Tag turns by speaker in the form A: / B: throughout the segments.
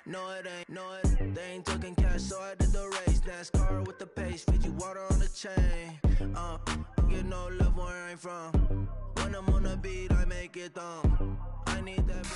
A: No, it ain't, no, it, they ain't talking cash, so I did the race. NASCAR with the pace, feed you water on the chain. Get no love where I ain't from. When I'm on the beat, I make it thumb. I need that.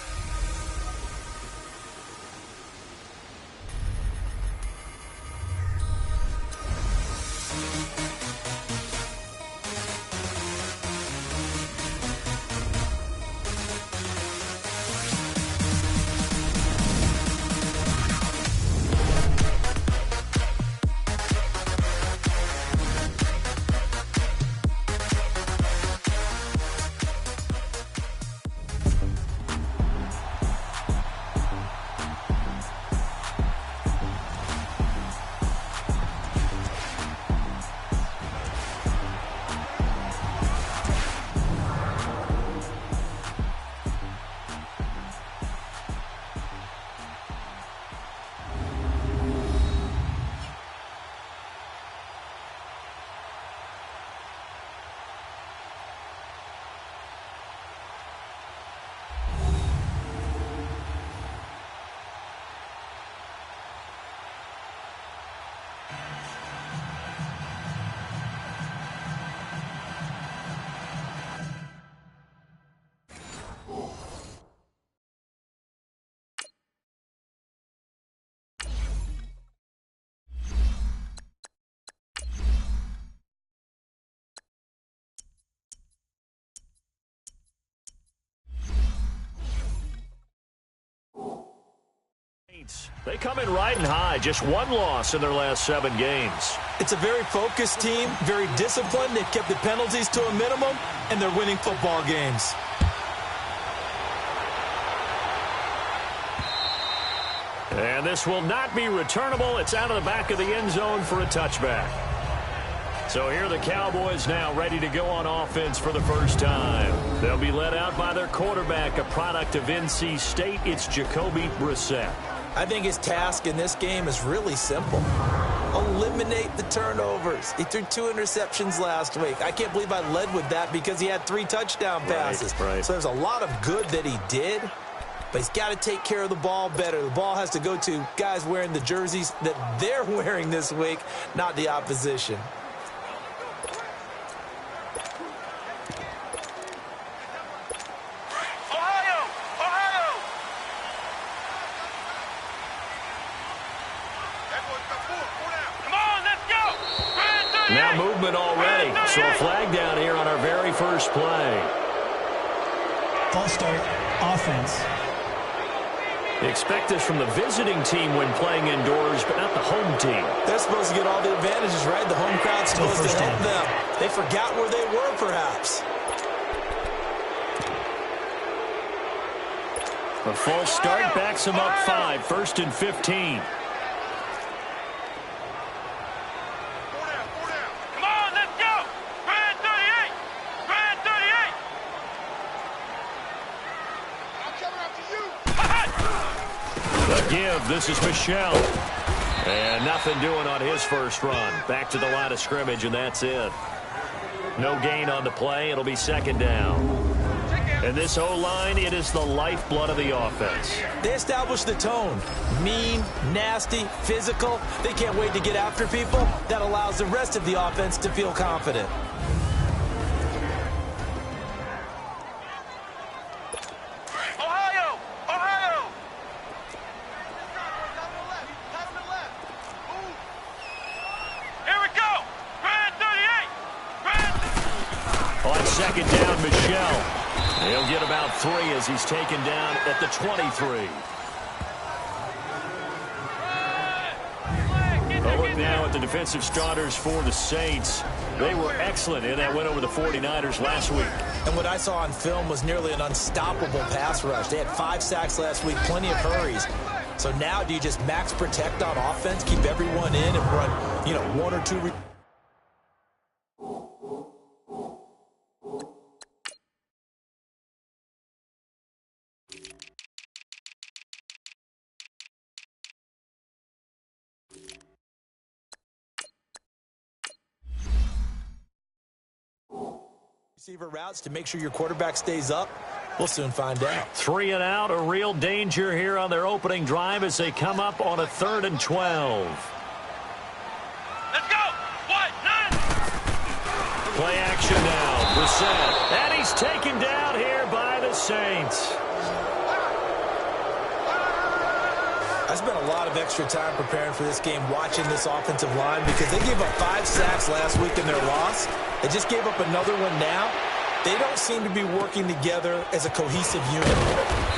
B: They come in riding high, just one loss in their last 7 games.
C: It's a very focused team, very disciplined. They've kept the penalties to a minimum, and they're winning football games.
B: And this will not be returnable. It's out of the back of the end zone for a touchback. So here are the Cowboys now ready to go on offense for the first time. They'll be led out by their quarterback, a product of NC State. It's Jacoby Brissett.
C: I think his task in this game is really simple. Eliminate the turnovers. He threw 2 interceptions last week. I can't believe I led with that because he had 3 touchdown passes.
B: Right.
C: So there's a lot of good that he did, but he's got to take care of the ball better. The ball has to go to guys wearing the jerseys that they're wearing this week, not the opposition.
B: Now movement already. So a flag down here on our very first play.
D: False start, offense.
B: Expect this from the visiting team when playing indoors, but not the home team.
C: They're supposed to get all the advantages, right? The home crowd's supposed to help them. They forgot where they were, perhaps.
B: A false start backs them up 5, 1st and 15. This is Michel. And nothing doing on his first run. Back to the line of scrimmage, and that's it. No gain on the play. It'll be 2nd down. And this O-line, it is the lifeblood of the offense.
C: They establish the tone. Mean, nasty, physical. They can't wait to get after people. That allows the rest of the offense to feel confident.
B: He'll get about 3 as he's taken down at the 23. A look now at the defensive starters for the Saints. They were excellent in that win over the 49ers last week.
C: And what I saw on film was nearly an unstoppable pass rush. They had 5 sacks last week, plenty of hurries. So now do you just max protect on offense, keep everyone in and run, 1 or 2 receiver routes to make sure your quarterback stays up. We'll soon find out.
B: 3 and out, a real danger here on their opening drive as they come up on a 3rd and 12.
E: Let's go! 1-9!
B: Play action now. Brissett. And he's taken down here by the Saints.
C: I spent a lot of extra time preparing for this game watching this offensive line because they gave up 5 sacks last week in their loss. They just gave up another one now. They don't seem to be working together as a cohesive unit.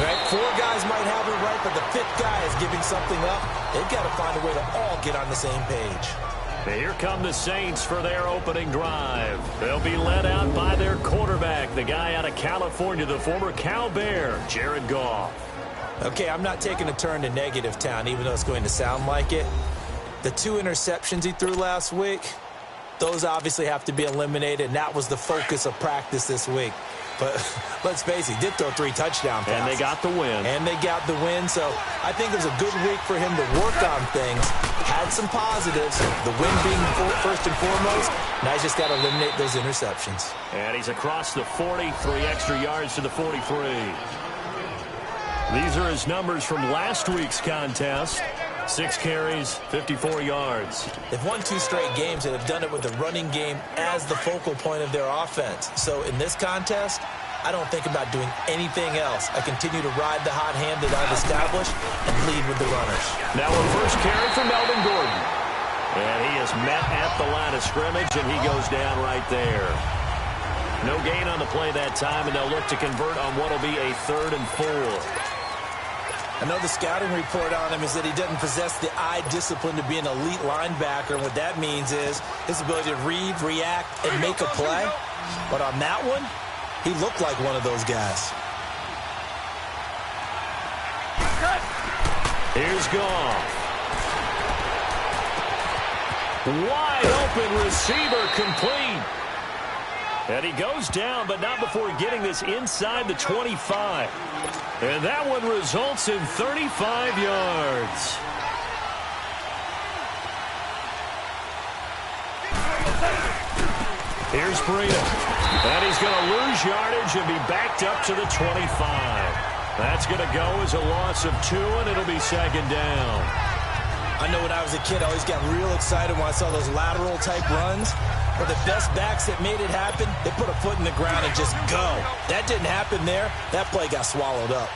C: Right? 4 guys might have it right, but the 5th guy is giving something up. They've got to find a way to all get on the same page.
B: Here come the Saints for their opening drive. They'll be led out by their quarterback, the guy out of California, the former Cal Bear, Jared Goff.
C: Okay, I'm not taking a turn to negative town, even though it's going to sound like it. The 2 interceptions he threw last week, those obviously have to be eliminated, and that was the focus of practice this week. But let's face it, he did throw 3 touchdown passes.
B: And they got the win.
C: And they got the win, so I think it was a good week for him to work on things. Had some positives, the win being first and foremost. Now he's just got to eliminate those interceptions.
B: And he's across the 40, 3 extra yards to the 43. These are his numbers from last week's contest. 6 carries, 54 yards.
C: They've won 2 straight games and have done it with the running game as the focal point of their offense. So in this contest, I don't think about doing anything else. I continue to ride the hot hand that I've established and lead with the runners.
B: Now a first carry for Melvin Gordon. And he is met at the line of scrimmage, and he goes down right there. No gain on the play that time, and they'll look to convert on what will be a 3rd and 4.
C: I know the scouting report on him is that he doesn't possess the eye discipline to be an elite linebacker. And what that means is his ability to read, react, and make a play. But on that one, he looked like one of those guys.
B: Here's Goff. Wide open receiver complete. And he goes down, but not before getting this inside the 25. And that one results in 35 yards. Here's Breida. And he's going to lose yardage and be backed up to the 25. That's going to go as a loss of 2, and it'll be 2nd down.
C: I know when I was a kid, I always got real excited when I saw those lateral-type runs. But the best backs that made it happen, they put a foot in the ground and just go. That didn't happen there. That play got swallowed up.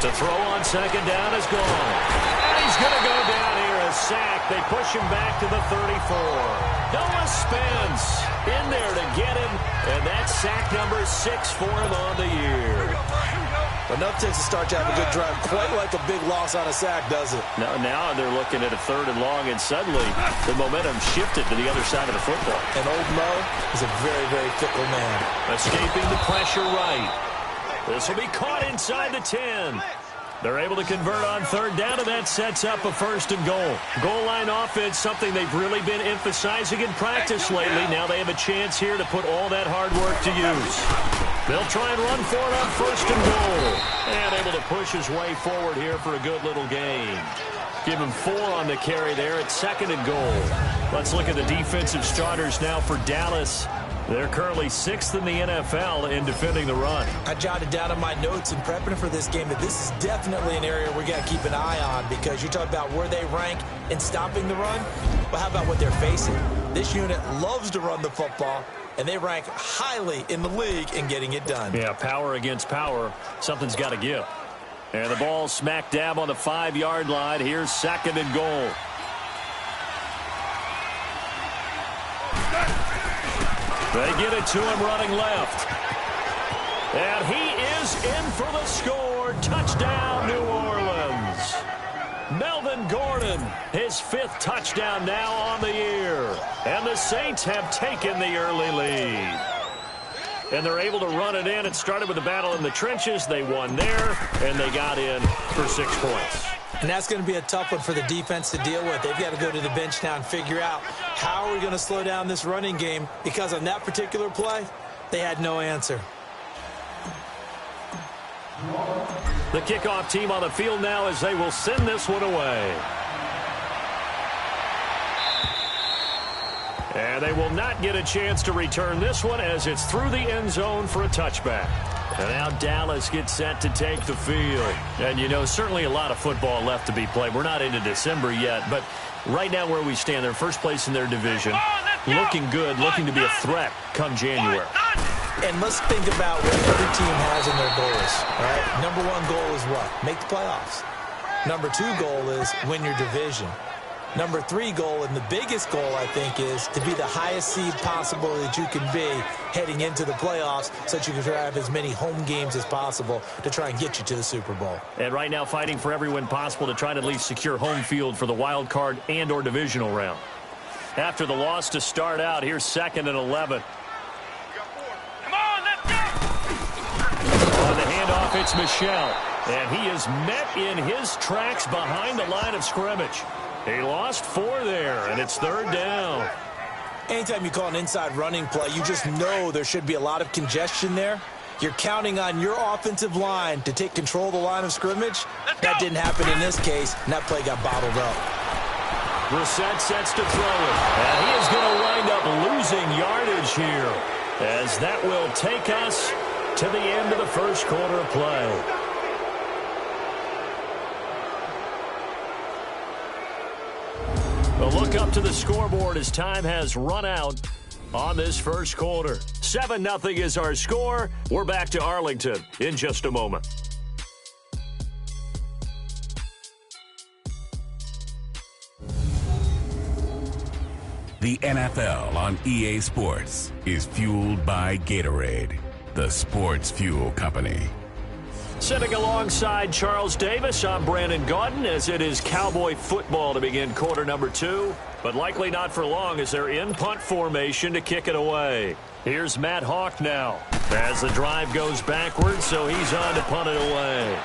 B: To throw on 2nd down is gone. And he's going to go down here, a sack. They push him back to the 34. Noah Spence in there to get him. And that's sack number 6 for him on the year.
C: Enough takes to start to have a good drive. Quite like a big loss on a sack, does it?
B: Now they're looking at a 3rd and long, and suddenly the momentum shifted to the other side of the football.
C: And old Mo is a very, very fickle man.
B: Escaping the pressure right. This will be caught inside the 10. They're able to convert on 3rd down, and that sets up a 1st and goal. Goal line offense, something they've really been emphasizing in practice lately. Now they have a chance here to put all that hard work to use. They'll try and run for it on 1st and goal. And able to push his way forward here for a good little gain. Give him 4 on the carry there at 2nd and goal. Let's look at the defensive starters now for Dallas. They're currently 6th in the NFL in defending the run.
C: I jotted down in my notes in prepping for this game that this is definitely an area we got to keep an eye on because you talk about where they rank in stopping the run. But how about what they're facing? This unit loves to run the football, and they rank highly in the league in getting it done.
B: Yeah, power against power. Something's got to give. And the ball smack dab on the 5-yard line. Here's 2nd and goal. They get it to him running left. And he is in for the score. Touchdown, New Orleans. Melvin Gordon, his 5th touchdown now on the year. And the Saints have taken the early lead. And they're able to run it in. It started with a battle in the trenches. They won there, and they got in for 6 points.
C: And that's going to be a tough one for the defense to deal with. They've got to go to the bench now and figure out how are we going to slow down this running game, because on that particular play, they had no answer.
B: The kickoff team on the field now as they will send this one away. And they will not get a chance to return this one as it's through the end zone for a touchback. And now Dallas gets set to take the field. And, you know, certainly a lot of football left to be played. We're not into December yet, but right now where we stand, they're first place in their division, looking good, looking to be a threat come January.
C: And let's think about what every team has in their goals. All right? Number one goal is what? Make the playoffs. Number two goal is win your division. Number three goal, and the biggest goal, I think, is to be the highest seed possible that you can be heading into the playoffs so that you can have as many home games as possible to try and get you to the Super Bowl.
B: And right now fighting for every win possible to try to at least secure home field for the wild card and or divisional round. After the loss to start out, here's 2nd and 11.
E: Come on, let's go!
B: On the handoff, it's Michel. And he is met in his tracks behind the line of scrimmage. He lost 4 there, and it's 3rd down.
C: Anytime you call an inside running play, you just know there should be a lot of congestion there. You're counting on your offensive line to take control of the line of scrimmage. That didn't happen in this case, and that play got bottled up.
B: Brissett sets to throw it, and he is going to wind up losing yardage here, as that will take us to the end of the first quarter of play. A look up to the scoreboard as time has run out on this first quarter. 7-0 is our score. We're back to Arlington in just a moment.
F: The NFL on EA Sports is fueled by Gatorade, the sports fuel company.
B: Sitting alongside Charles Davis, I'm Brandon Gaudin as it is Cowboy football to begin quarter number 2, but likely not for long as they're in punt formation to kick it away. Here's Matt Hawk now as the drive goes backwards, so he's on to punt it away.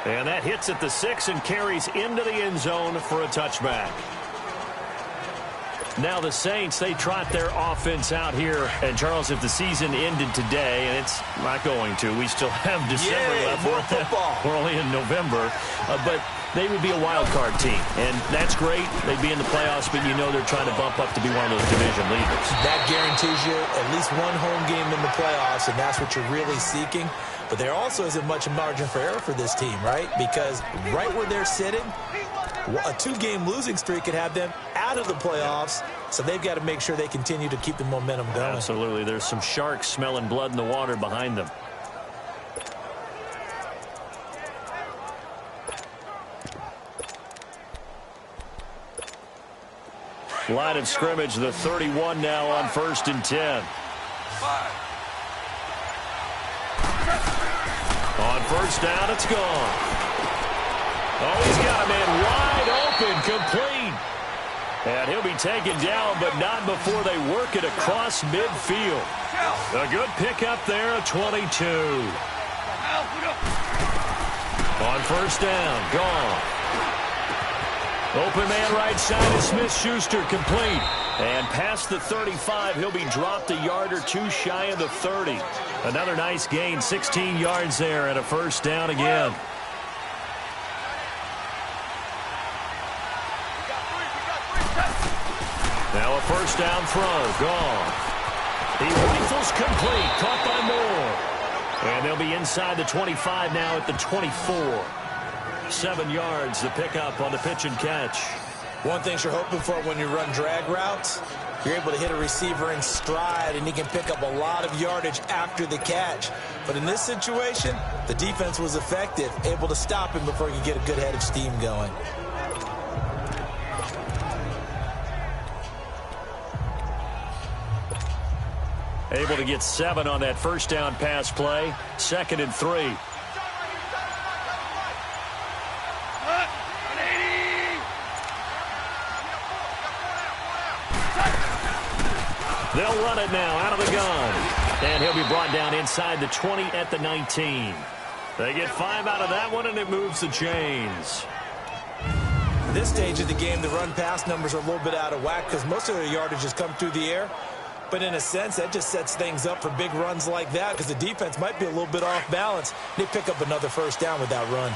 B: And that hits at the 6 and carries into the end zone for a touchback. Now the Saints, they trot their offense out here. And, Charles, if the season ended today, and it's not going to, we still have December left.
C: More football.
B: We're only in November. But they would be a wild card team. And that's great. They'd be in the playoffs, but you know they're trying to bump up to be one of those division leaders.
C: That guarantees you at least one home game in the playoffs, and that's what you're really seeking. But there also isn't much margin for error for this team, right? Because right where they're sitting, a 2-game losing streak could have them out of the playoffs, so they've got to make sure they continue to keep the momentum going.
B: Absolutely. There's some sharks smelling blood in the water behind them. Line of scrimmage, the 31 now on 1st and 10. On 1st down, it's gone. Oh, he's got a man wide open, complete. And he'll be taken down, but not before they work it across midfield. A good pickup there at 22. On 1st down, gone. Open man right side is Smith-Schuster, complete. And past the 35, he'll be dropped a yard or 2 shy of the 30. Another nice gain, 16 yards there and a 1st down again. Now a 1st down throw, gone. He rifles complete, caught by Moore. And they'll be inside the 25 now at the 24. 7 yards, the pickup on the pitch and catch.
C: One thing you're hoping for when you run drag routes, you're able to hit a receiver in stride, and he can pick up a lot of yardage after the catch. But in this situation, the defense was effective, able to stop him before he could get a good head of steam going.
B: Able to get 7 on that 1st down pass play. 2nd and 3. They'll run it now out of the gun. And he'll be brought down inside the 20 at the 19. They get 5 out of that one, and it moves the chains.
C: At this stage of the game, the run-pass numbers are a little bit out of whack because most of their yardage has come through the air. But in a sense, that just sets things up for big runs like that because the defense might be a little bit off balance. They pick up another 1st down with that run.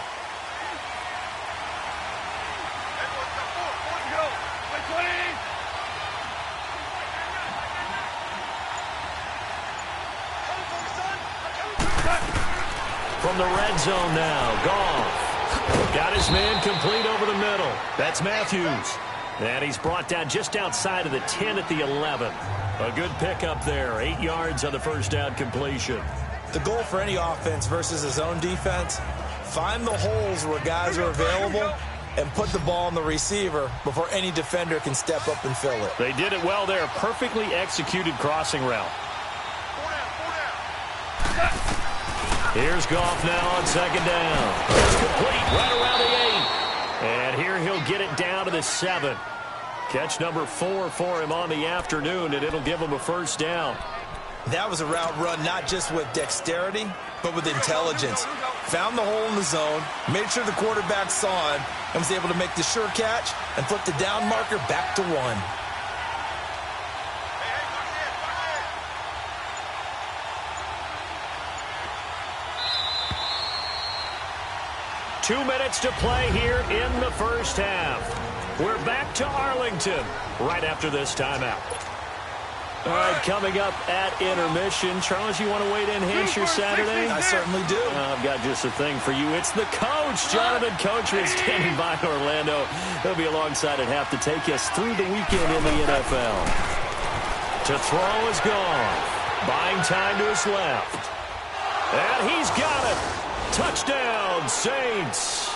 B: From the red zone now, Goff. Got his man complete over the middle. That's Matthews. And he's brought down just outside of the 10 at the 11. A good pickup there. 8 yards on the first down completion.
C: The goal for any offense versus his own defense, find the holes where guys are available and put the ball on the receiver before any defender can step up and fill it.
B: They did it well there. Perfectly executed crossing route. Here's Goff now on second down. It's complete right around the 8. And here he'll get it down to the 7. Catch number 4 for him on the afternoon, and it'll give him a first down.
C: That was a route run not just with dexterity, but with intelligence. Found the hole in the zone, made sure the quarterback saw him, and was able to make the sure catch and flip the down marker back to 1.
B: 2 minutes to play here in the first half. We're back to Arlington right after this timeout. All right, coming up at intermission. Charles, you want to wait in Hampshire Saturday?
C: I certainly do.
B: I've got just a thing for you. It's the coach, Jonathan Coachman, standing by Orlando. He'll be alongside at half to take us through the weekend in the NFL. To throw is gone. Buying time to his left. And he's got it. Touchdown, Saints.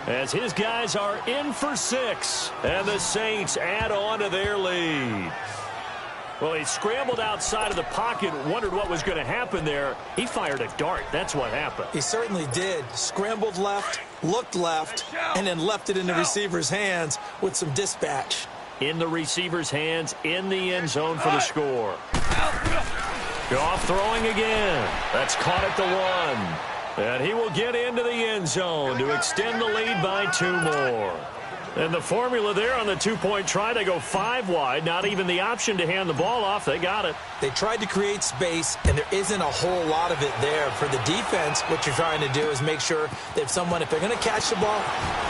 B: As his guys are in for 6. And the Saints add on to their lead. Well, he scrambled outside of the pocket, wondered what was going to happen there. He fired a dart. That's what happened.
C: He certainly did. Scrambled left, looked left, and then left it in the receiver's hands with some dispatch.
B: In the receiver's hands, in the end zone for the score. Goff throwing again. That's caught at the 1. And he will get into the end zone to extend the lead by 2 more. And the formula there on the 2-point try, they go 5 wide. Not even the option to hand the ball off. They got it.
C: They tried to create space, and there isn't a whole lot of it there. For the defense, what you're trying to do is make sure that if they're going to catch the ball,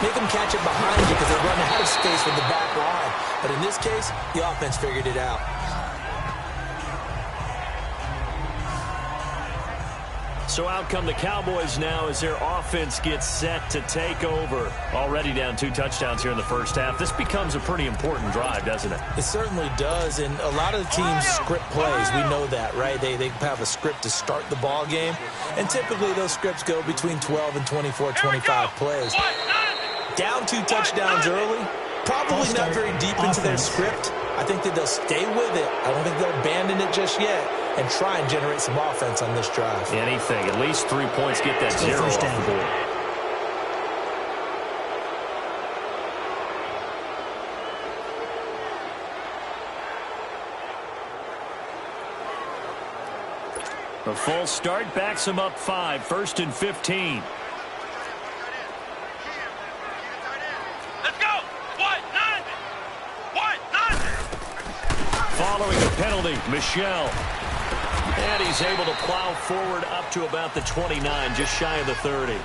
C: make them catch it behind you because they run out of space with the back line. But in this case, the offense figured it out.
B: So out come the Cowboys now as their offense gets set to take over. Already down 2 touchdowns here in the first half. This becomes a pretty important drive, doesn't it?
C: It certainly does, and a lot of the teams script plays. We know that, right? They have a script to start the ball game, and typically those scripts go between 12 and 24, 25 plays. Down 2 touchdowns early, probably not very deep into their script. I think that they'll stay with it. I don't think they'll abandon it just yet and try and generate some offense on this drive.
B: Anything. At least 3 points. Get that 0 off the board. A full start backs him up 5. 1st and 15. Following the penalty, Michel. And he's able to plow forward up to about the 29, just shy of the 30.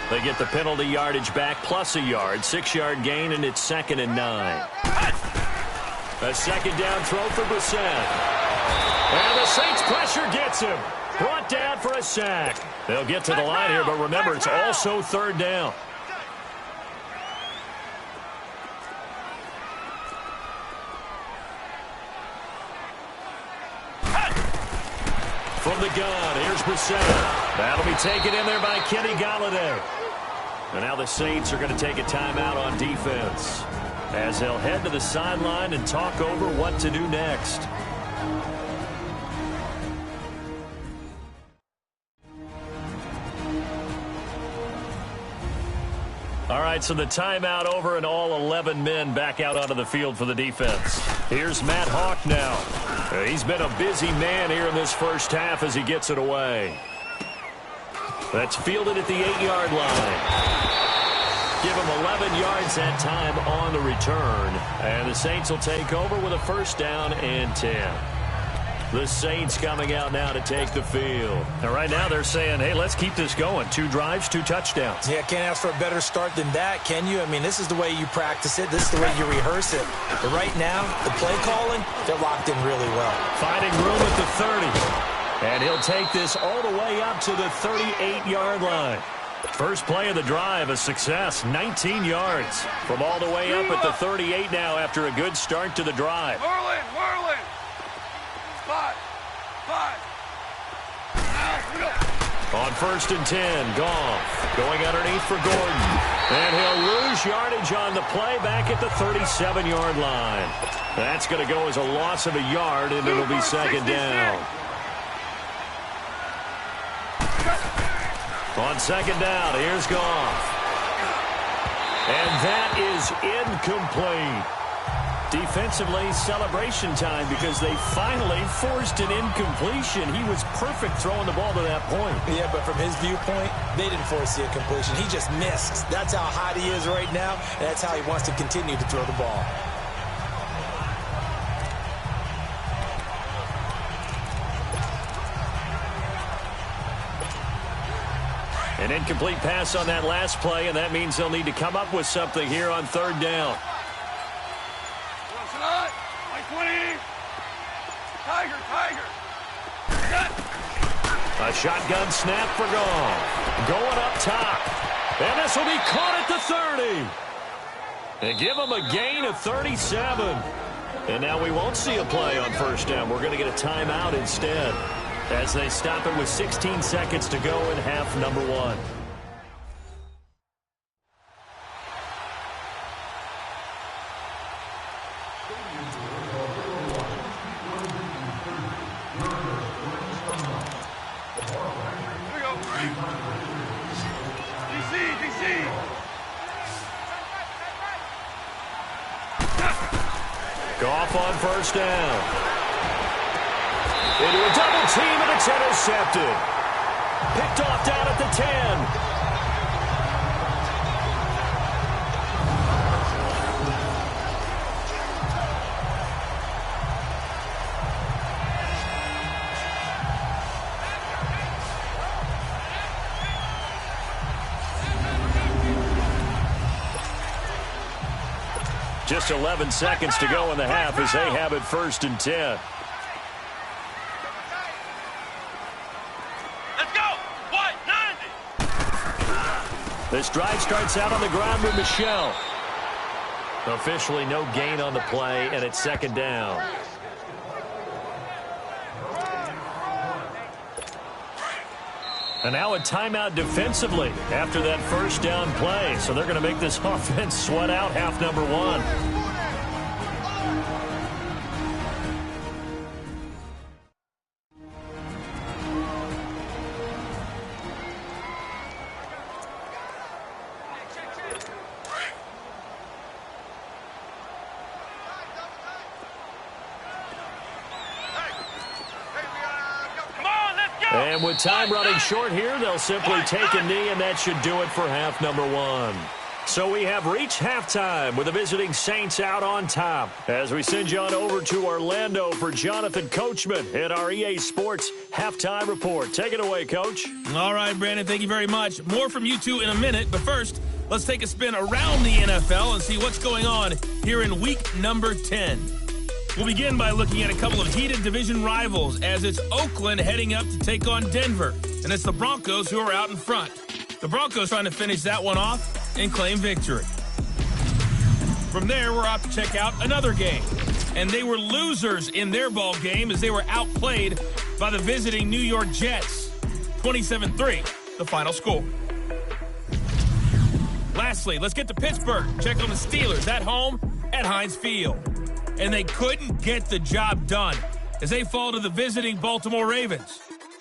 B: They get the penalty yardage back plus a yard, 6-yard gain, and it's 2nd and 9. A second down throw for Brissett. And the Saints pressure gets him. Brought down for a sack. They'll get to the line here, but remember, it's also 3rd down. From the gun, here's Brissett. That'll be taken in there by Kenny Golladay. And now the Saints are going to take a timeout on defense as they'll head to the sideline and talk over what to do next. All right, so the timeout over and all 11 men back out onto the field for the defense. Here's Matt Hawk now. He's been a busy man here in this first half as he gets it away. That's fielded at the 8-yard line. Give him 11 yards that time on the return. And the Saints will take over with a first down and 10. The Saints coming out now to take the field. And right now they're saying, hey, let's keep this going. 2 drives, 2 touchdowns.
C: Yeah, can't ask for a better start than that, can you? I mean, this is the way you practice it. This is the way you rehearse it. But right now, the play calling, they're locked in really well.
B: Finding room at the 30. And he'll take this all the way up to the 38-yard line. First play of the drive, a success, 19 yards. From all the way up at the 38 now after a good start to the drive.
E: Whirling. 5.
B: On 1st and 10, Goff going underneath for Gordon. And he'll lose yardage on the play back at the 37-yard line. That's going to go as a loss of a yard, and it'll be second down. On second down, here's Goff. And that is incomplete. Defensively, celebration time because they finally forced an incompletion. He was perfect throwing the ball to that point.
C: Yeah, but from his viewpoint, they didn't force the incompletion. He just missed. That's how hot he is right now, and that's how he wants to continue to throw the ball.
B: An incomplete pass on that last play, and that means they'll need to come up with something here on third down. A shotgun snap for Goff. Going up top. And this will be caught at the 30. And give them a gain of 37. And now we won't see a play on first down. We're going to get a timeout instead as they stop it with 16 seconds to go in half number 1. Goff on first down. Into a double team, and it's intercepted. Picked off down at the 10. Just 11 seconds to go in the half as they have it 1st and 10.
E: Let's go! What? 90!
B: This drive starts out on the ground with Michel. Officially no gain on the play, and it's second down. And now a timeout defensively after that first down play. So they're going to make this offense sweat out half number 1. And with time running short here, they'll simply take a knee, and that should do it for half number 1. So we have reached halftime with the visiting Saints out on top. As we send you on over to Orlando for Jonathan Coachman at our EA Sports Halftime Report. Take it away, Coach.
G: All right, Brandon, thank you very much. More from you two in a minute, but first, let's take a spin around the NFL and see what's going on here in week number 10. We'll begin by looking at a couple of heated division rivals as it's Oakland heading up to take on Denver. And it's the Broncos who are out in front. The Broncos trying to finish that one off and claim victory. From there, we're off to check out another game. And they were losers in their ball game as they were outplayed by the visiting New York Jets. 27-3, the final score. Lastly, let's get to Pittsburgh. Check on the Steelers at home at Heinz Field. And they couldn't get the job done as they fall to the visiting Baltimore Ravens.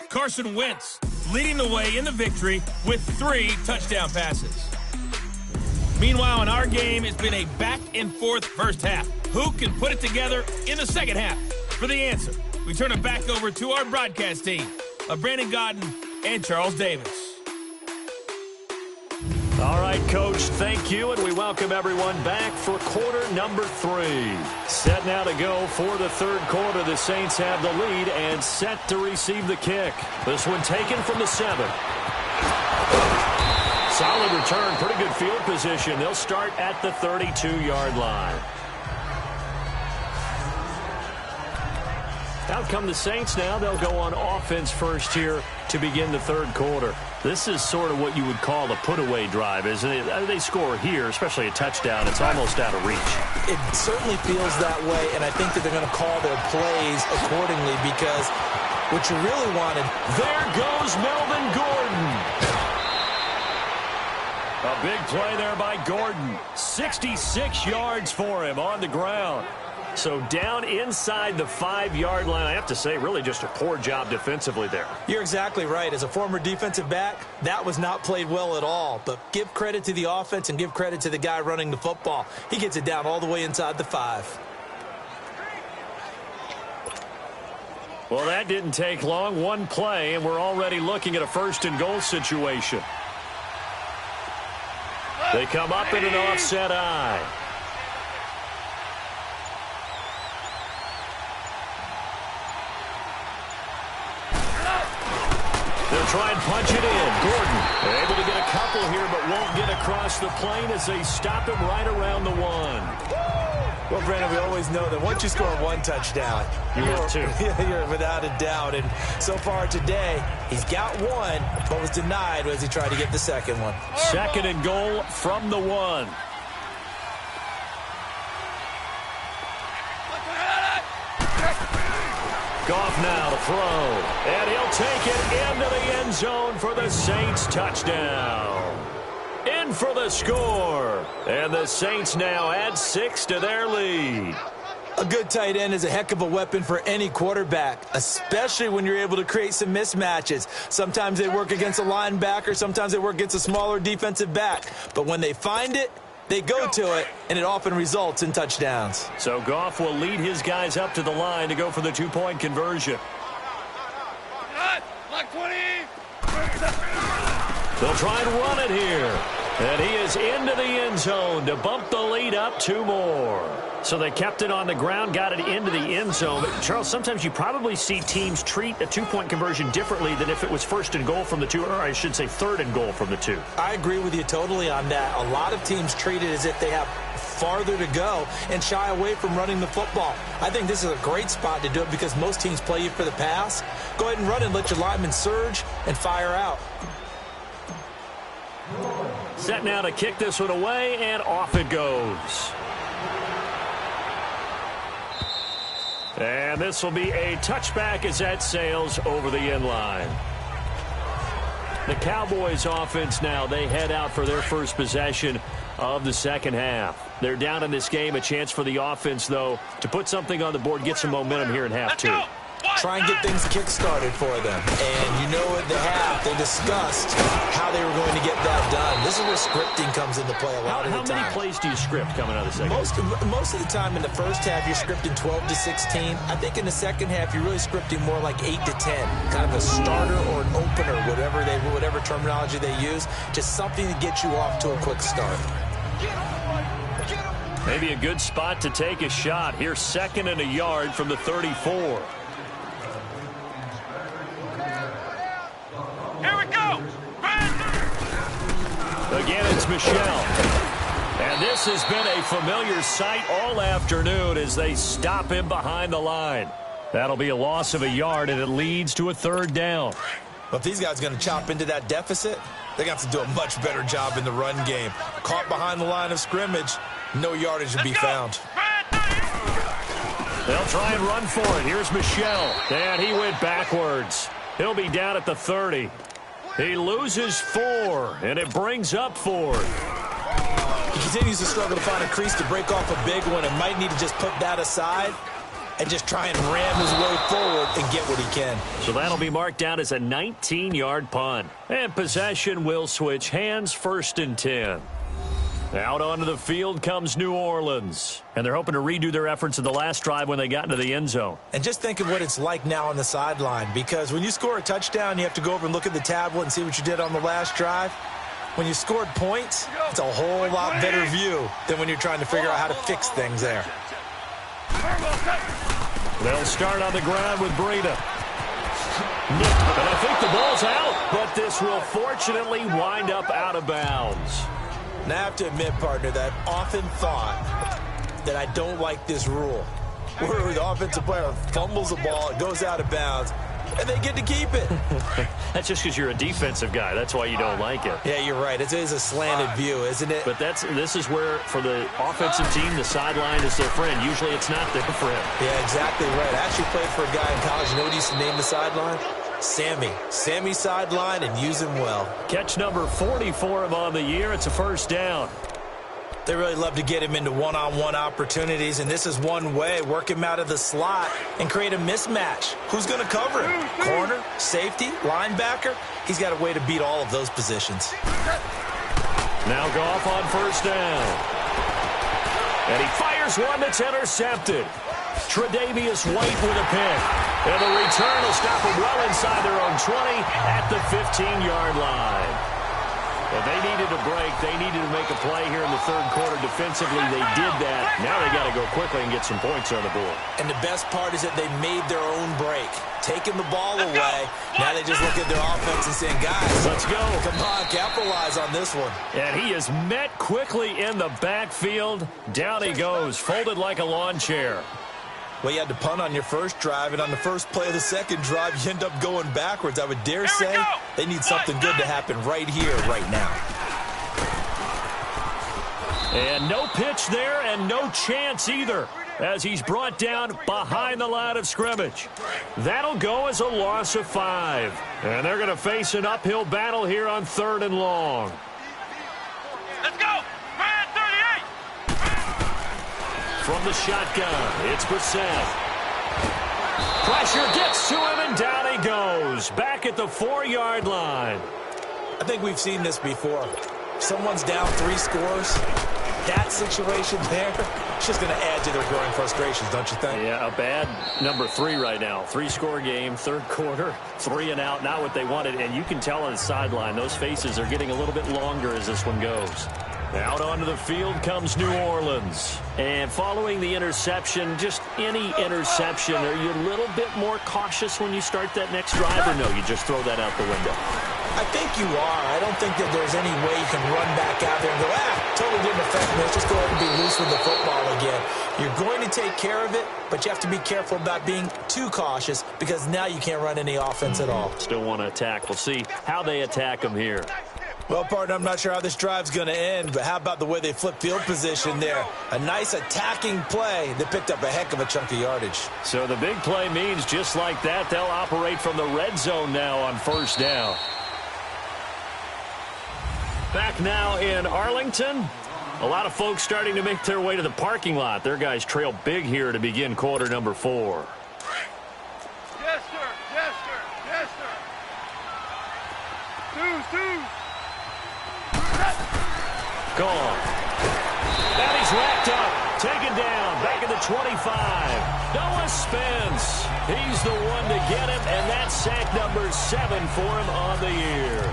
G: Carson Wentz leading the way in the victory with 3 touchdown passes. Meanwhile, in our game, it's been a back-and-forth first half. Who can put it together in the second half? For the answer, we turn it back over to our broadcast team of Brandon Gaudin and Charles Davis.
B: All right, Coach, thank you, and we welcome everyone back for quarter number 3. Set now to go for the third quarter. The Saints have the lead and set to receive the kick. This one taken from the 7. Solid return, pretty good field position. They'll start at the 32-yard line. Out come the Saints now. They'll go on offense first here to begin the third quarter. This is sort of what you would call a put-away drive, isn't it? They score here, especially a touchdown. It's almost out of reach.
C: It certainly feels that way, and I think that they're going to call their plays accordingly because what you really wanted.
B: There goes Melvin Gordon. A big play there by Gordon. 66 yards for him on the ground. So down inside the 5-yard line. I have to say, really just a poor job defensively there.
C: You're exactly right. As a former defensive back, that was not played well at all. But give credit to the offense and give credit to the guy running the football. He gets it down all the way inside the 5.
B: Well, that didn't take long. One play, and we're already looking at a first-and-goal situation. They come up in an offset eye. They'll try and punch it in. Gordon able to get a couple here, but won't get across the plane as they stop him right around the 1.
C: Well, Brandon, we always know that once you score one touchdown, you're without a doubt. And so far today, he's got one, but was denied as he tried to get the second one.
B: Second and goal from the 1. Goff now to throw, and he'll take it into the end zone for the Saints touchdown. In for the score, and the Saints now add 6 to their lead.
C: A good tight end is a heck of a weapon for any quarterback, especially when you're able to create some mismatches. Sometimes they work against a linebacker, sometimes they work against a smaller defensive back. But when they find it, they go to it, and it often results in touchdowns.
B: So Goff will lead his guys up to the line to go for the 2-point conversion.
E: Black 20.
B: They'll try and run it here. And he is into the end zone to bump the lead up 2 more. So they kept it on the ground, got it into the end zone. But, Charles, sometimes you probably see teams treat a 2-point conversion differently than if it was first and goal from the 2, or I should say third and goal from the 2.
C: I agree with you totally on that. A lot of teams treat it as if they have farther to go and shy away from running the football. I think this is a great spot to do it because most teams play you for the pass. Go ahead and run and let your linemen surge and fire out.
B: Set now to kick this one away, and off it goes. And this will be a touchback as that sails over the end line. The Cowboys offense now, they head out for their first possession of the second half. They're down in this game. A chance for the offense, though, to put something on the board, get some momentum here in half 2.
C: Try and get things kick-started for them. And you know at the half, they discussed how they were going to get that done. This is where scripting comes into play a lot of the time.
B: How many plays do you script coming out of the second half?
C: Most of the time in the first half, you're scripting 12 to 16. I think in the second half, you're really scripting more like 8 to 10. Kind of a starter or an opener, whatever terminology they use. Just something to get you off to a quick start.
B: Maybe a good spot to take a shot. Here's 2nd and a yard from the 34. Again, it's Michel. And this has been a familiar sight all afternoon as they stop him behind the line. That'll be a loss of a yard, and it leads to a 3rd down.
C: Well, if these guys are going to chop into that deficit, they got to do a much better job in the run game. Caught behind the line of scrimmage, no yardage to be found.
B: They'll try and run for it. Here's Michel. And he went backwards. He'll be down at the 30. He loses 4, and it brings up 4.
C: He continues to struggle to find a crease to break off a big one and might need to just put that aside and just try and ram his way forward and get what he can.
B: So that'll be marked down as a 19-yard punt. And possession will switch hands, 1st and 10. Out onto the field comes New Orleans. And they're hoping to redo their efforts in the last drive when they got into the end zone.
C: And just think of what it's like now on the sideline, because when you score a touchdown, you have to go over and look at the tablet and see what you did on the last drive. When you scored points, it's a whole lot better view than when you're trying to figure out how to fix things there.
B: They'll start on the ground with Breida. And I think the ball's out, but this will fortunately wind up out of bounds.
C: And I have to admit, partner, that I've often thought that I don't like this rule. where the offensive player fumbles the ball, it goes out of bounds, and they get to keep it.
B: That's just because you're a defensive guy. That's why you don't like it.
C: Yeah, you're right. It is a slanted view, isn't it?
B: But this is where, for the offensive team, the sideline is their friend. Usually it's not their friend.
C: Yeah, exactly right. I actually played for a guy in college. You know what he used to name the sideline? Sammy. Sammy sideline, and use him well.
B: Catch number 40 for him on the year. It's a first down.
C: They really love to get him into one-on-one opportunities, and this is one way. Work him out of the slot and create a mismatch. Who's going to cover him? Corner, safety, linebacker? He's got a way to beat all of those positions.
B: Now Goff on first down. And he fires one that's intercepted. Tre'Davious White with a pick. And the return will stop him well inside their own 20 at the 15-yard line. Well, they needed a break. They needed to make a play here in the third quarter defensively. They did that. Now they got to go quickly and get some points on the board.
C: And the best part is that they made their own break. Taking the ball away. Now they just look at their offense and saying, guys,
B: let's go.
C: Come on, capitalize on this one.
B: And he is met quickly in the backfield. Down he goes, folded like a lawn chair.
C: Well, you had to punt on your first drive, and on the first play of the second drive, you end up going backwards. I would dare say they need something good to happen right here, right now.
B: And no pitch there, and no chance either, as he's brought down behind the line of scrimmage. That'll go as a loss of 5. And they're going to face an uphill battle here on 3rd and long.
E: Let's go! Ryan 38!
B: From the shotgun, it's Brissett. Pressure gets to him, and down he goes. Back at the 4-yard line.
C: I think we've seen this before. Someone's down 3 scores. That situation there, it's just going to add to their growing frustrations, don't you think?
B: Yeah, a bad number 3 right now. 3-score game, third quarter, 3 and out, not what they wanted. And you can tell on the sideline, those faces are getting a little bit longer as this one goes. Out onto the field comes New Orleans. And following the interception, just any interception, are you a little bit more cautious when you start that next drive, or no, you just throw that out the window?
C: I think you are. I don't think that there's any way you can run back out there and go, totally didn't affect me. Let's just go ahead and be loose with the football again. You're going to take care of it, but you have to be careful about being too cautious because now you can't run any offense at all.
B: Still want to attack. We'll see how they attack them here.
C: Well, partner, I'm not sure how this drive's going to end, but how about the way they flip field position there? A nice attacking play that picked up a heck of a chunk of yardage.
B: So the big play means just like that, they'll operate from the red zone now on first down. Back now in Arlington. A lot of folks starting to make their way to the parking lot. Their guys trail big here to begin quarter number 4.
E: Yes, sir. Yes, sir. Yes, sir. 2.
B: Gone. And he's racked up. Taken down. Back at the 25. Noah Spence. He's the one to get him, and that's sack number 7 for him on the year.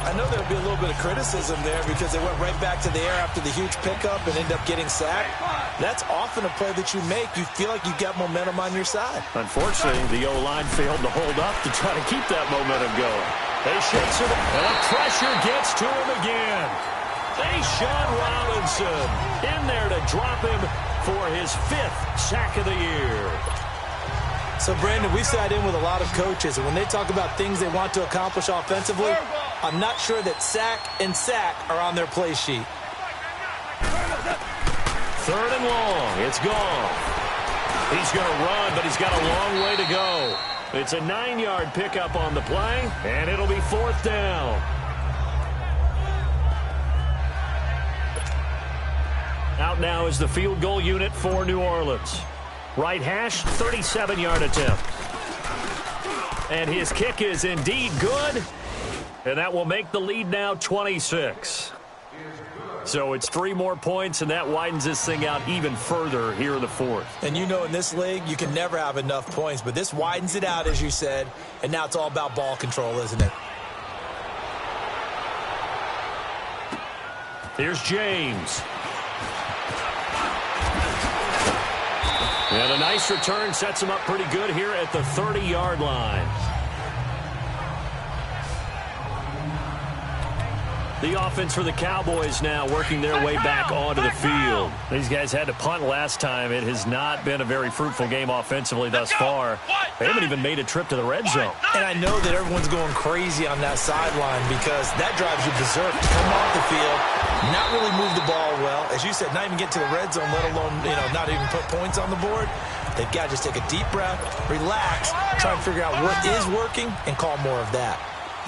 C: I know there'll be a little bit of criticism there because they went right back to the air after the huge pickup and end up getting sacked. That's often a play that you make. You feel like you've got momentum on your side.
B: Unfortunately, the O-line failed to hold up to try to keep that momentum going. They shakes it, and the pressure gets to him again. Deshaun Robinson in there to drop him for his 5th sack of the year.
C: So, Brandon, we've sat in with a lot of coaches, and when they talk about things they want to accomplish offensively, I'm not sure that sack and sack are on their play sheet.
B: 3rd and long. It's gone. He's going to run, but he's got a long way to go. It's a 9-yard pickup on the play, and it'll be 4th down. Out now is the field goal unit for New Orleans. Right hash, 37-yard attempt. And his kick is indeed good. And that will make the lead now 26. So it's 3 more points, and that widens this thing out even further here in the 4th.
C: And you know in this league, you can never have enough points. But this widens it out, as you said. And now it's all about ball control, isn't it?
B: Here's James. And a nice return sets him up pretty good here at the 30-yard line. The offense for the Cowboys now working their way back onto the field. These guys had to punt last time. It has not been a very fruitful game offensively thus far. They haven't even made a trip to the red zone.
C: And I know that everyone's going crazy on that sideline because that drives you berserk to come off the field, not really move the ball well. As you said, not even get to the red zone, let alone, not even put points on the board. They've got to just take a deep breath, relax, try and figure out what is working, and call more of that.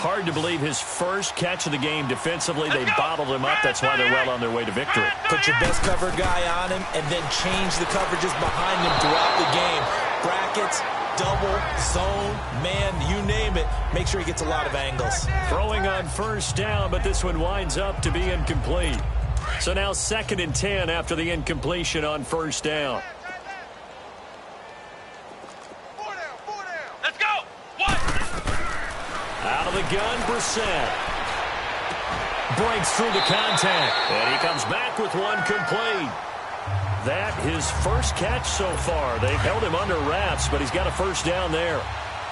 B: Hard to believe his first catch of the game defensively. They bottled him up. That's why they're well on their way to victory.
C: Put your best cover guy on him and then change the coverages behind him throughout the game. Brackets, double, zone, man, you name it. Make sure he gets a lot of angles.
B: Throwing on first down, but this one winds up to be incomplete. So now 2nd and 10 after the incompletion on first down. Out of the gun, Brissett. Breaks through the contact. And he comes back with one complete. That his first catch so far. They've held him under wraps, but he's got a first down there.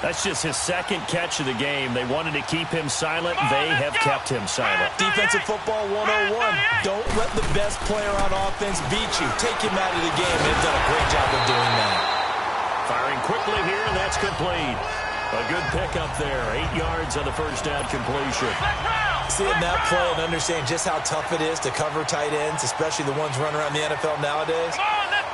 B: That's just his 2nd catch of the game. They wanted to keep him silent. They have kept him silent.
C: Defensive football 101. Don't let the best player on offense beat you. Take him out of the game. They've done a great job of doing that.
B: Firing quickly here, and that's complete. A good pickup there. 8 yards on the first down completion.
C: Seeing that play and understand just how tough it is to cover tight ends, especially the ones running around the NFL nowadays,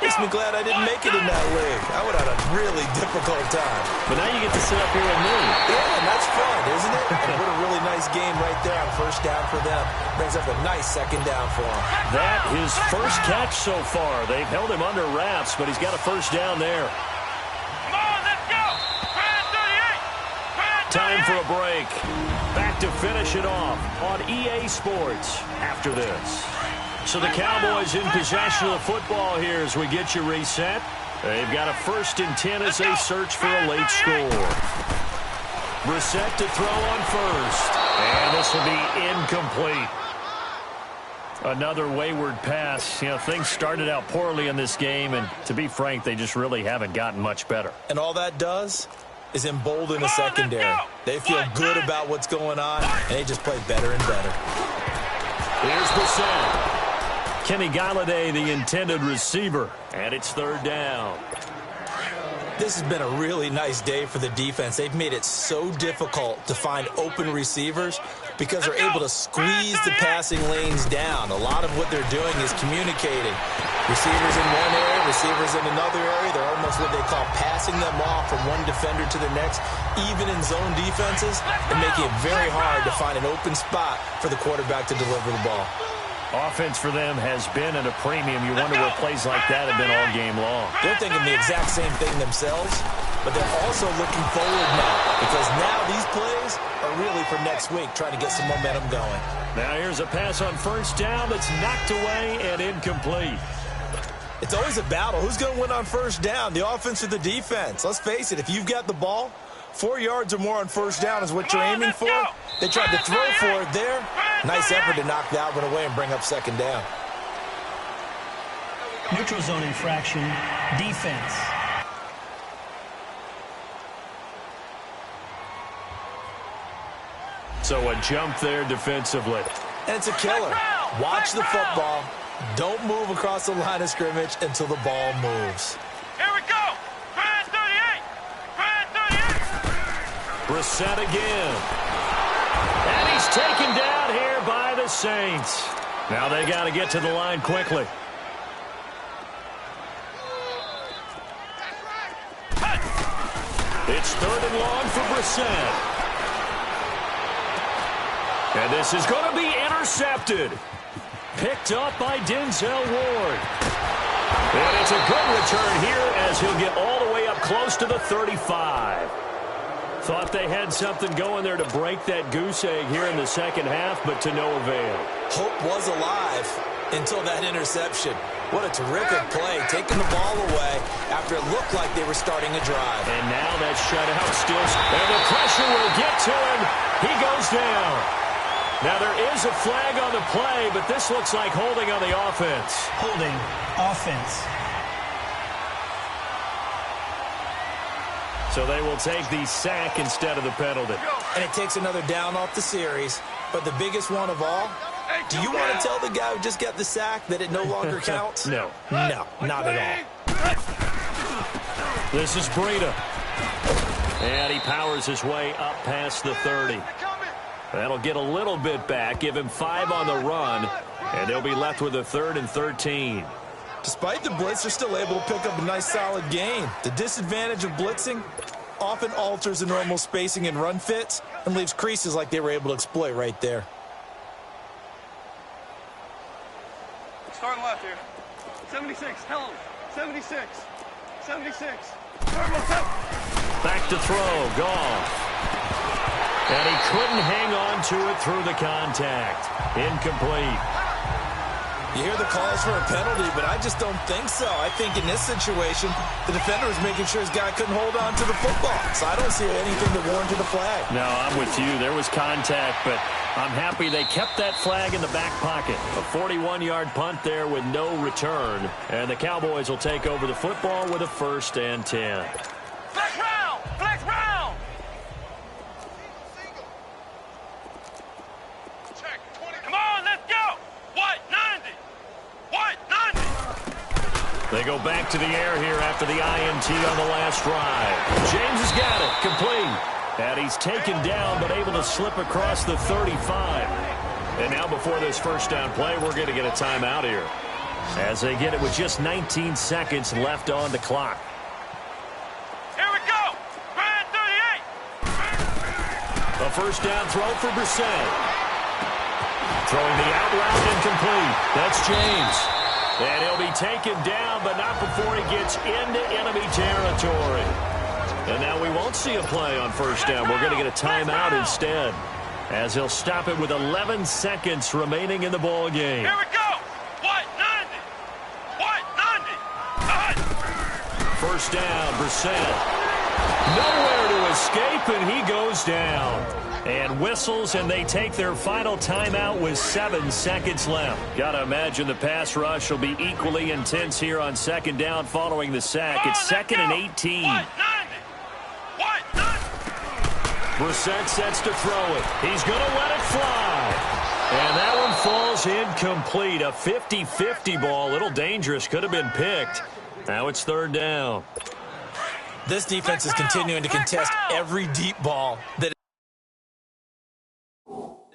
C: makes me glad I didn't make it in that league. I would have had a really difficult time.
B: But now you get to sit up here and me.
C: Yeah, and that's fun, isn't it? And what a really nice game right there on first down for them. Brings up a nice 2nd down for him.
B: That his first catch so far. They've held him under wraps, but he's got a first down there. Time for a break. Back to finish it off on EA Sports after this. So the Cowboys in possession of the football here as we get you reset. They've got a 1st and 10 as they search for a late score. Brissett to throw on first. And this will be incomplete. Another wayward pass. Things started out poorly in this game, and to be frank, they just really haven't gotten much better.
C: And all that does is embolden the secondary. They feel good about what's going on, and they just play better and better.
B: Here's Brissett. Kenny Golladay, the intended receiver, and it's 3rd down.
C: This has been a really nice day for the defense. They've made it so difficult to find open receivers because they're able to squeeze the passing lanes down. A lot of what they're doing is communicating. Receivers in one area, receivers in another area. They're almost what they call passing them off from one defender to the next, even in zone defenses, and making it very hard to find an open spot for the quarterback to deliver the ball.
B: Offense for them has been at a premium. You wonder what plays like that have been all game long.
C: They're thinking the exact same thing themselves, but they're also looking forward now because now these plays are really for next week, trying to get some momentum going.
B: Now here's a pass on first down that's knocked away and incomplete.
C: It's always a battle. Who's going to win on first down, the offense or the defense? Let's face it, if you've got the ball, 4 yards or more on first down is what you're aiming for. They tried to throw for it there. Nice effort to knock that one away and bring up 2nd down.
D: Neutral zone infraction, defense.
B: So a jump there defensively.
C: And it's a killer. Watch the football. Don't move across the line of scrimmage until the ball moves.
E: Here we go. Brand 38. Brand 38.
B: Brissett again. And he's taken down here by the Saints. Now they got to get to the line quickly. It's 3rd and long for Brissett. And this is going to be intercepted. Picked up by Denzel Ward. And it's a good return here as he'll get all the way up close to the 35. Thought they had something going there to break that goose egg here in the second half, but to no avail.
C: Hope was alive until that interception. What a terrific play, taking the ball away after it looked like they were starting a drive.
B: And now that shutout still, and the pressure will get to him. He goes down. Now there is a flag on the play, but this looks like holding on the offense.
D: Holding offense.
B: So they will take the sack instead of the penalty.
C: And it takes another down off the series. But the biggest one of all, do you want to tell the guy who just got the sack that it no longer counts?
B: No.
C: No, not at all.
B: This is Breida. And he powers his way up past the 30. That'll get a little bit back, give him 5 on the run, and they'll be left with a 3rd and 13.
C: Despite the blitz, they're still able to pick up a nice, solid gain. The disadvantage of blitzing often alters the normal spacing and run fits and leaves creases like they were able to exploit right there.
E: Starting left here. 76, tell him. 76. 76.
B: Back to throw, Goff. And he couldn't hang on to it through the contact. Incomplete.
C: You hear the calls for a penalty, but I just don't think so. I think in this situation, the defender was making sure his guy couldn't hold on to the football. So I don't see anything that warranted a flag.
B: No, I'm with you. There was contact, but I'm happy they kept that flag in the back pocket. A 41-yard punt there with no return. And the Cowboys will take over the football with a 1st and 10.
E: Flex round! Flex round! Come on, let's go! What? 90! What? 90!
B: They go back to the air here after the INT on the last drive. James has got it. Complete. And he's taken down but able to slip across the 35. And now before this first down play, we're going to get a timeout here as they get it with just 19 seconds left on the clock.
E: Here we go! Brad 38!
B: A first down throw for Brissett. Throwing the out route incomplete. That's James. And he'll be taken down, but not before he gets into enemy territory. And now we won't see a play on first down. We're going to get a timeout instead, as he'll stop it with 11 seconds remaining in the ball game.
E: Here we go! What? 90! What? 90!
B: First down, Brissett. Nowhere to escape, and he goes down. And whistles, and they take their final timeout with 7 seconds left. Got to imagine the pass rush will be equally intense here on second down following the sack. It's 2nd and 18.
E: What? 90! What? 90!
B: Brissett sets to throw it. He's going to let it fly. And that one falls incomplete. A 50-50 ball. A little dangerous. Could have been picked. Now it's 3rd down.
C: This defense is continuing to contest every deep ball that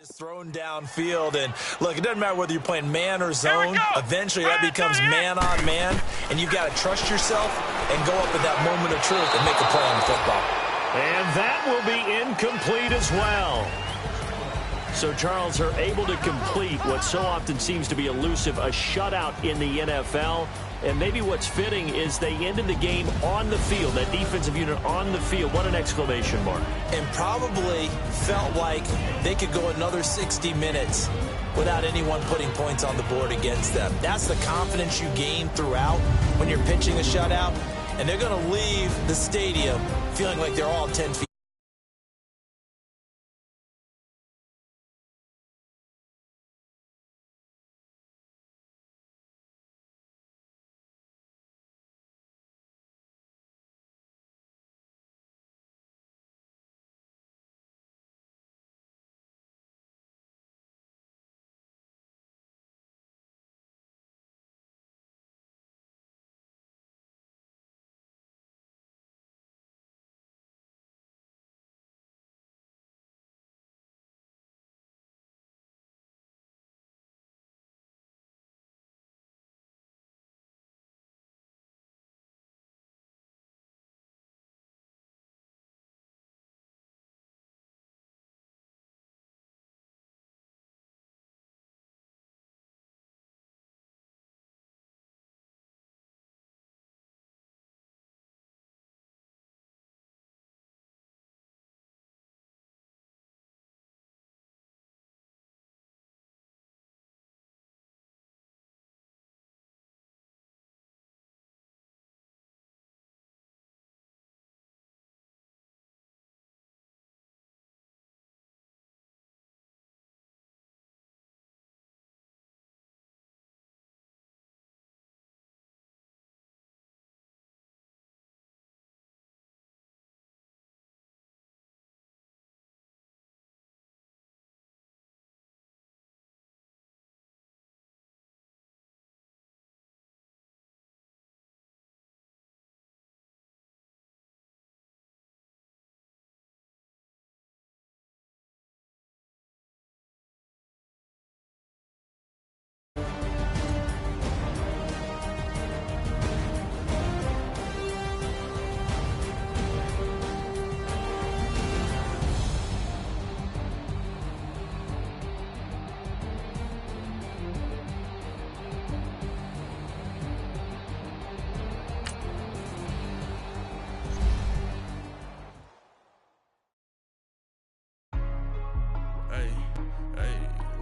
C: is thrown downfield. And look, it doesn't matter whether you're playing man or zone. Eventually that becomes man on man, and you've got to trust yourself and go up at that moment of truth and make a play on the football.
B: And that will be incomplete as well. So Charles are able to complete what so often seems to be elusive, a shutout in the NFL. And maybe what's fitting is they ended the game on the field, that defensive unit on the field. What an exclamation mark.
C: And probably felt like they could go another 60 minutes without anyone putting points on the board against them. That's the confidence you gain throughout when you're pitching a shutout. And they're going to leave the stadium feeling like they're all 10 feet.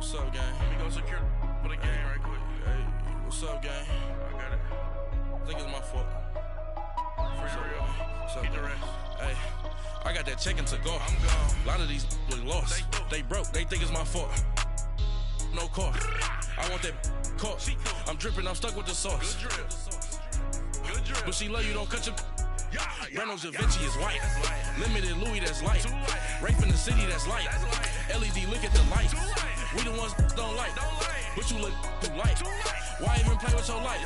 H: What's up, gang?
E: Let me go secure for the game right quick.
H: Hey, what's up, gang?
E: I got it.
H: I think it's my fault.
E: For real.
H: What's up,
E: Get the
H: gang?
E: rest.
H: Hey, I got that check-in to go.
E: I'm gone.
H: A lot of these look lost. They broke. They think it's my fault. No car. I want that car. I'm dripping. I'm stuck with the sauce.
E: Good drip. Good drip.
H: But she love you. Don't cut your.
E: Yeah,
H: Reynolds Da Vinci is white. Limited Louis, that's light. Rape in the city, that's light. LED, look at the light. We the ones don't like. But you look too light. Why even play with your life?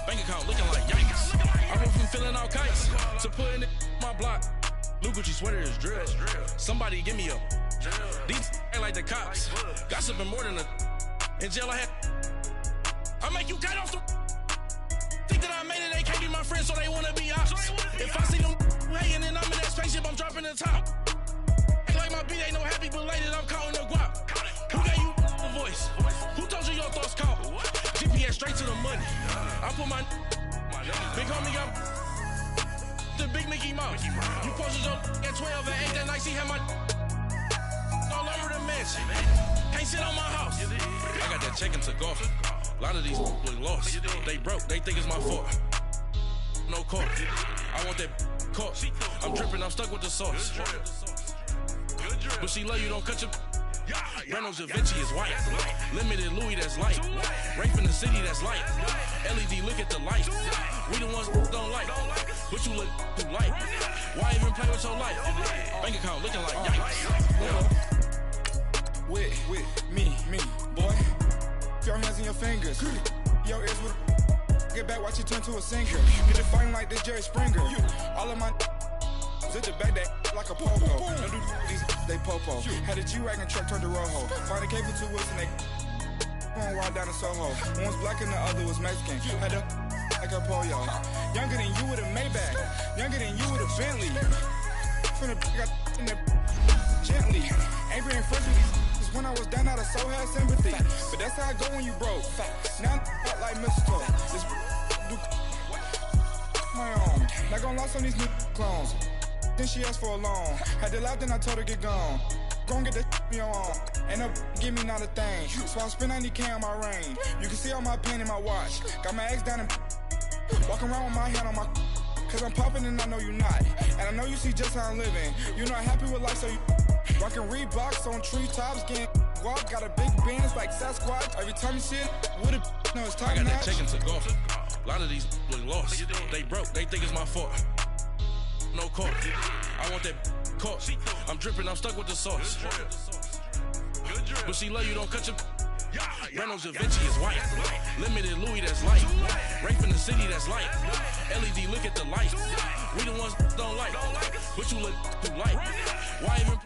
H: Bank account looking like yikes. I went from filling out kites to putting it my block. New Gucci sweater is drill. Somebody give me a. These act like the cops. Gossiping more than a. In jail I had. I make you cut off the. Think that I made it, they can't be my friends, so they wanna be ops. If I see them hating and I'm in that spaceship, I'm dropping the top. Act like my beat ain't no happy belated, I'm counting the guap. Who gave you a voice? Who told you your thoughts count? GPS straight to the money. I put my big homie got the big Mickey Mouse. You posted your at 12 and 8 that night, she had my all over the mansion. Can't sit on my house. I got that check-in to golf. A lot of these look lost. They broke, they think it's my fault. No car. I want that car. I'm dripping, I'm stuck with the sauce. But she love you, don't cut your. Reynolds Da Vinci is white. Limited Louis, that's light. Rape in the city, that's light. LED, look at the light. We the ones don't like. But you look too light. Why even play with your life? Bank account looking like yikes.
I: With me, boy. Your hands in your fingers. Your ears with get back, watch you turn to a singer. Get it fighting like this Jerry Springer. All of my zip the back that like a popo. Don't do these they popo. Had a G-Wagon truck turned to Rojo. Find a cable 2 wheels and they going wild down in Soho. One was black and the other was Mexican. Had a like a pollo. Younger than you with a Maybach. Younger than you with a Bentley. From the got in the gently. Ain't been friends with these. When I was down, I so had sympathy. But that's how I go when you broke. Now I'm out like mistletoe. This do my own. Not gonna lost on these new clones. Then she asked for a loan. Had to laugh, then I told her get gone. Gon' get that me on. Ain't no give me not a thing. So I spend 90K on my range. You can see all my pain in my watch. Got my ex down and walking around with my hand on my. Cause I'm popping and I know you not. And I know you see just how I'm living. You're not happy with life, so you. Rockin' Reeboks on treetops, getting guap. Got a big Benz like Sasquatch. Every time you see it, with a no, it's top notch.
H: I got that check-in to golf. A lot of these look lost. They broke, they think it's my fault. No car. I want that car. I'm dripping, I'm stuck with the sauce. But she love you, don't cut your. Reynolds Da Vinci is white. Limited Louis, that's light. Rape in the city, that's light. LED, look at the light. We the ones don't like. But you look too light. Why even